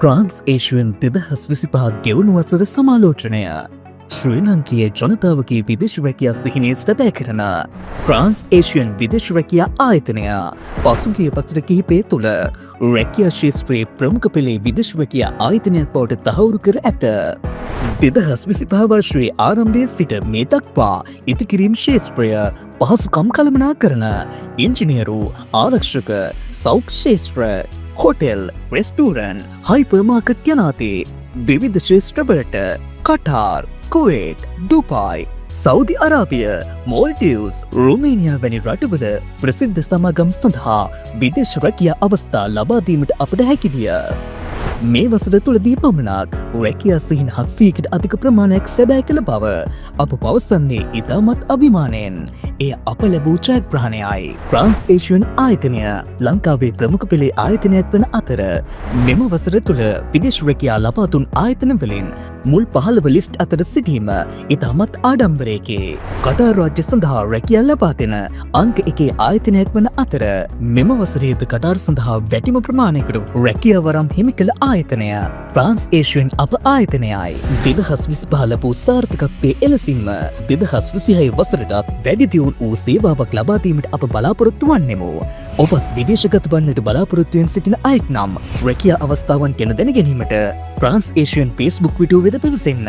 France ඒෂුවෙන් 2025 ගෙවුණු වසර සමාලෝචනය ශ්‍රී ලංකයේ ජනතාවගේ විදේශ රැකියා සිහිනය සැබෑ කරන ෆ්‍රාන්ස් ඒෂියන් විදේශ රැකියා ආයතනය පසුගිය වසර කිහිපය තුළ රැකියා ක්ෂේත්‍රයේ ප්‍රමුඛ පෙළේ විදේශ රැකියා ආයතනයක් බවට තහවුරු කර ඇත. 2025 වර්ෂයේ ආරම්භයේ සිට මේ දක්වා ඉදිකිරීම් ක්ෂේත්‍රය පහසුකම් කළමනාකරන ඉංජිනේරු ආරක්ෂක සෞඛ්‍ය ක්ෂේත්‍ර හොටෙල් රෙස්ටුරන්ට් හයිපර් මාකට් යනාදී විවිධ ක්ෂේත්‍රවලට කටාර් කුවේට් දුබායි සෞදි අරාබිය මෝල්ඩීව්ස් රුමේනියා වැනි රටවල ප්‍රසිද්ධ සමාගම් සඳහා විදේශ රැකියා අවස්ථා ලබා දීමට අපට හැකි විය. මේ වසර තුළදී පමණක් රැකියා සිහින 700කට අධික ප්‍රමාණයක් සැබෑ කළ බව අප පවසන්නේ ඉතාමත් අභිමානයෙන්. එය අප ලැබූ ජයග්‍රහණයයි. ෆ්‍රාන්ස් ඒෂියන් ආයතනය ලංකාවේ ප්‍රමුඛ පෙළේ ආයතනයක් වන අතර මෙම වසර තුළ විදේශ රැකියා ලබා දුන් ආයතන වලින් මුල් 15 ලිස්ට් අතර සිටීම ඉතාමත් ආඩම්බරයකි. කටාර් රාජ්‍ය සඳහා රැකියා ලබා දෙන අංක 1 ආයතනයක් වන අතර මෙම වසරේද කටාර් සඳහා වැඩිම ප්‍රමාණයකට රැකියා වරම් හිමි කළ ආයතනය ෆ්‍රාන්ස් ඒෂියන් අප ආයතනයයි. 2025 ලැබූ සාර්ථකත්වයේ එලෙසින්ම 2026 වසරටත් වැඩි දියුණු වූ සේවාවක් ලබා දීමට අප බලාපොරොත්තු වන්නෙමු. ඔබත් විදේශගත වන්නට බලාපොරොත්තු වෙන සිටින අයෙක් නම් රැකියා අවස්ථාවන් ගැන දැන ගැනීමට ෆ්‍රාන්ස් ඒෂියන් Facebook වීඩියෝ වෙත පිවිසෙන්න.